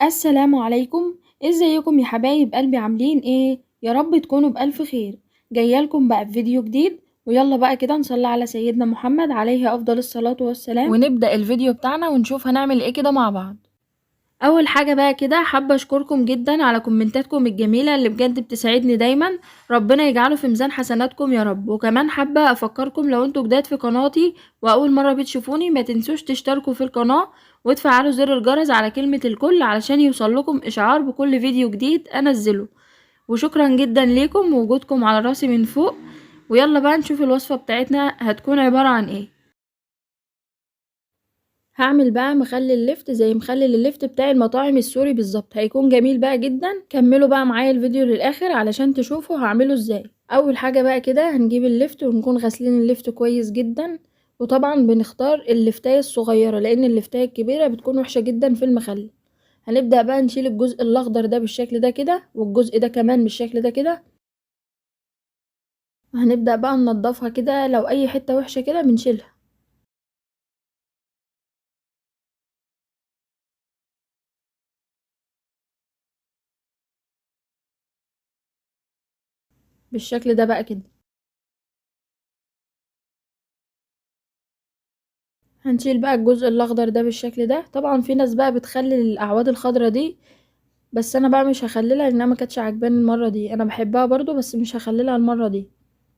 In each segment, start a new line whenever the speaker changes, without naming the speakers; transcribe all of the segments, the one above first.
السلام عليكم. ازيكم يا حبايب قلبي، عاملين ايه؟ يا رب تكونوا بألف خير. جايالكم بقى بفيديو جديد، ويلا بقى كده نصلي على سيدنا محمد عليه أفضل الصلاة والسلام ونبدأ الفيديو بتاعنا ونشوف هنعمل ايه كده مع بعض. اول حاجة بقى كده حابة اشكركم جدا على كومنتاتكم الجميلة اللي بجد بتسعدني دايما، ربنا يجعله في ميزان حسناتكم يا رب. وكمان حابة افكركم لو انتوا جداد في قناتي واول مرة بتشوفوني، ما تنسوش تشتركوا في القناة وتفعلوا زر الجرس على كلمة الكل علشان يوصلكم اشعار بكل فيديو جديد انزله. وشكرا جدا ليكم ووجودكم على راسي من فوق. ويلا بقى نشوف الوصفة بتاعتنا هتكون عبارة عن ايه. هعمل بقى مخلل اللفت زي مخلل اللفت بتاع المطاعم السوري بالظبط، هيكون جميل بقى جدا. كملوا بقى معايا الفيديو للاخر علشان تشوفوا هعمله ازاي. اول حاجة بقى كده هنجيب اللفت ونكون غاسلين اللفت كويس جدا، وطبعا بنختار اللفتاية الصغيرة لان اللفتاية الكبيرة بتكون وحشة جدا في المخلل. هنبدأ بقى نشيل الجزء الاخضر ده بالشكل ده كده، والجزء ده كمان بالشكل ده كده. هنبدأ بقى ننضفها كده، لو اي حتة وحشة كده بنشيلها بالشكل ده بقى كده. هنشيل بقى الجزء الاخضر ده بالشكل ده. طبعا في ناس بقى بتخلي الاعواد الخضرا دي، بس انا بقى مش هخللها لانها ما كانتش عاجباني المره دي. انا بحبها برضو بس مش هخللها المره دي.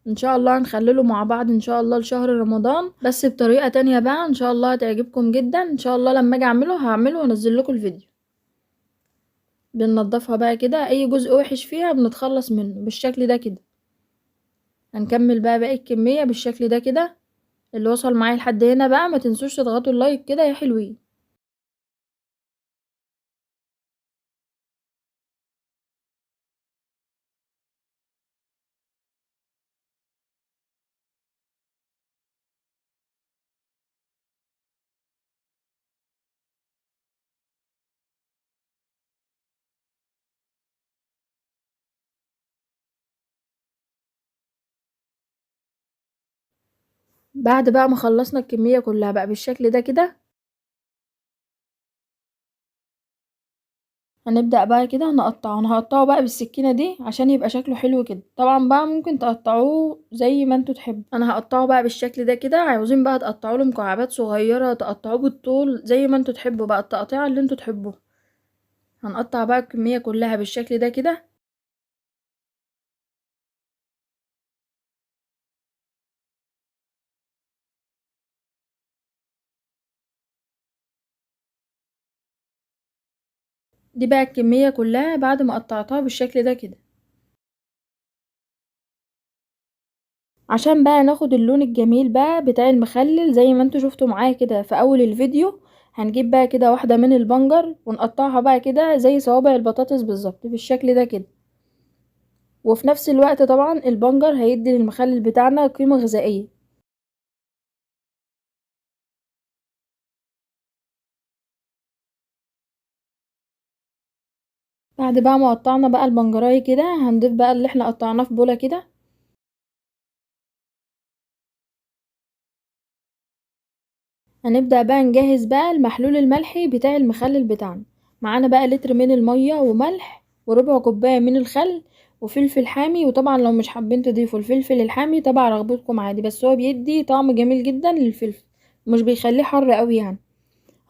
ان شاء الله هنخلله مع بعض ان شاء الله لشهر رمضان، بس بطريقه تانية بقى ان شاء الله هتعجبكم جدا. ان شاء الله لما اجي هعمله وانزل لكم الفيديو. بننضفها بقى كده، اي جزء وحش فيها بنتخلص منه بالشكل ده كده. هنكمل بقى باقي الكميه بالشكل ده كده. اللي وصل معايا لحد هنا بقى ما تنسوش تضغطوا اللايك كده يا حلوين. بعد بقى ما خلصنا الكميه كلها بقى بالشكل ده كده، هنبدأ بقى كده نقطعه. انا هقطعه بقى بالسكينة دي عشان يبقى شكله حلو كده. طبعا بقى ممكن تقطعوه زي ما انتوا تحبوا. انا هقطعه بقى بالشكل ده كده. عاوزين بقى تقطعوه له مكعبات صغيرة، تقطعوه بالطول زي ما انتوا تحبوا بقى، التقطيع اللي انتوا تحبوه. هنقطع بقى الكمية كلها بالشكل ده كده. دي بقى الكمية كلها بعد ما قطعتها بالشكل ده كده. عشان بقى ناخد اللون الجميل بقى بتاع المخلل زي ما انتوا شفتوا معايا كده في اول الفيديو، هنجيب بقى كده واحدة من البنجر ونقطعها بقى كده زي صوابع البطاطس بالظبط بالشكل ده كده. وفي نفس الوقت طبعا البنجر هيدي للمخلل بتاعنا قيمة غذائية. بعد بقى ما قطعنا بقى البنجراية كده، هنضيف بقى اللي احنا قطعناه في بولة كده. هنبدأ بقى نجهز بقى المحلول الملحي بتاع المخلل بتاعنا. معانا بقى لتر من المية وملح وربع كوباية من الخل وفلفل حامي. وطبعا لو مش حابين تضيفوا الفلفل الحامي طبعا رغبتكم عادي، بس هو بيدي طعم جميل جدا للفلفل، مش بيخليه حر قوي يعني.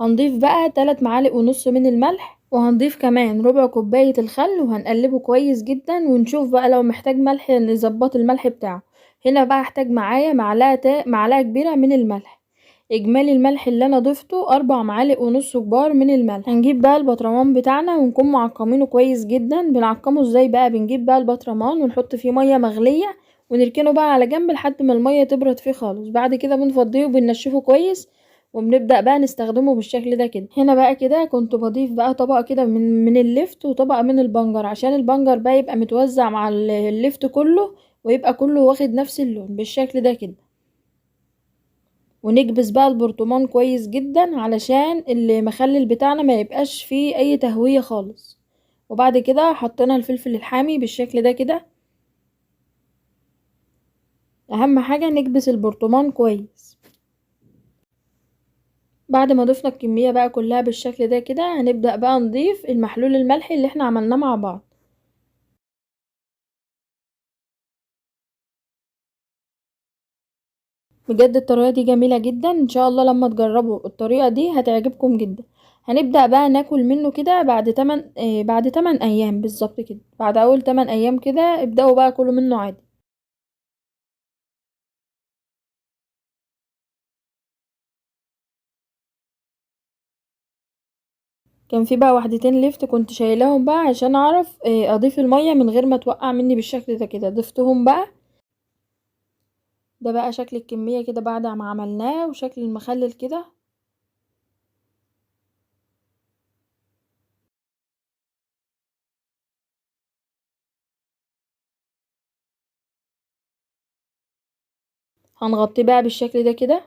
هنضيف بقى 3 معالق ونص من الملح، وهنضيف كمان ربع كوباية الخل وهنقلبه كويس جدا. ونشوف بقى لو محتاج ملح نظبط الملح بتاعه. هنا بقى هحتاج معايا معلقة كبيرة من الملح. اجمالي الملح اللي انا ضفته 4 معالق ونص كبار من الملح. هنجيب بقى البطرمان بتاعنا ونكون معقمينه كويس جدا. بنعقمه ازاي بقى؟ بنجيب بقى البطرمان ونحط فيه مية مغلية ونركنه بقى على جنب لحد ما المية تبرد فيه خالص. بعد كده بنفضيه وبننشفه كويس وبنبدأ بقى نستخدمه بالشكل ده كده. هنا بقى كده كنت بضيف بقى طبقة كده من اللفت وطبقة من البنجر عشان البنجر بقى يبقى متوزع مع اللفت كله، ويبقى كله واخد نفس اللون بالشكل ده كده. ونكبس بقى البرطمان كويس جدا علشان المخلل بتاعنا ما يبقاش فيه اي تهوية خالص. وبعد كده حطينا الفلفل الحامي بالشكل ده كده. اهم حاجة نكبس البرطمان كويس. بعد ما ضفنا الكمية بقى كلها بالشكل ده كده، هنبدأ بقى نضيف المحلول الملحي اللي احنا عملناه مع بعض. بجد الطريقة دي جميلة جدا، ان شاء الله لما تجربوا الطريقة دي هتعجبكم جدا. هنبدأ بقى ناكل منه كده بعد 8 ايام بالظبط كده. بعد اول 8 ايام كده ابدأوا بقى كلوا منه عادي. كان في بقى وحدتين ليفت كنت شايلاهم بقى عشان اعرف اضيف المية من غير ما توقع مني بالشكل ده كده، ضفتهم بقى. ده بقى شكل الكمية كده بعد ما عملناه، وشكل المخلل كده. هنغطيه بقى بالشكل ده كده.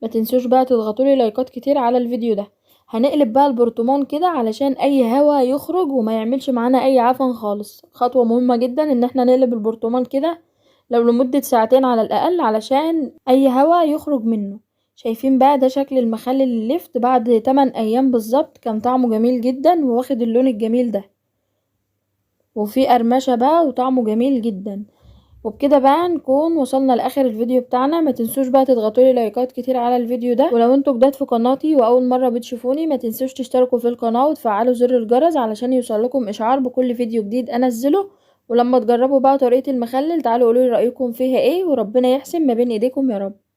ما تنسوش بقى تضغطولي لايكات كتير على الفيديو ده. هنقلب بقى البرطمان كده علشان اي هوا يخرج وما يعملش معانا اي عفن خالص. خطوة مهمة جدا ان احنا نقلب البرطمان كده لو لمدة ساعتين على الاقل علشان اي هوا يخرج منه. شايفين بقى ده شكل المخلل الليفت بعد 8 ايام بالظبط. كان طعمه جميل جدا وواخد اللون الجميل ده، وفي قرمشة بقى وطعمه جميل جدا. وبكده بقى نكون وصلنا لاخر الفيديو بتاعنا. ما تنسوش بقى تضغطوا لي لايكات كتير على الفيديو ده، ولو انتوا جداد في قناتي واول مره بتشوفوني ما تنسوش تشتركوا في القناه وتفعلوا زر الجرس علشان يوصلكم اشعار بكل فيديو جديد انزله. ولما تجربوا بقى طريقه المخلل تعالوا قولوا لي رايكم فيها ايه، وربنا يحسن ما بين ايديكم يا رب.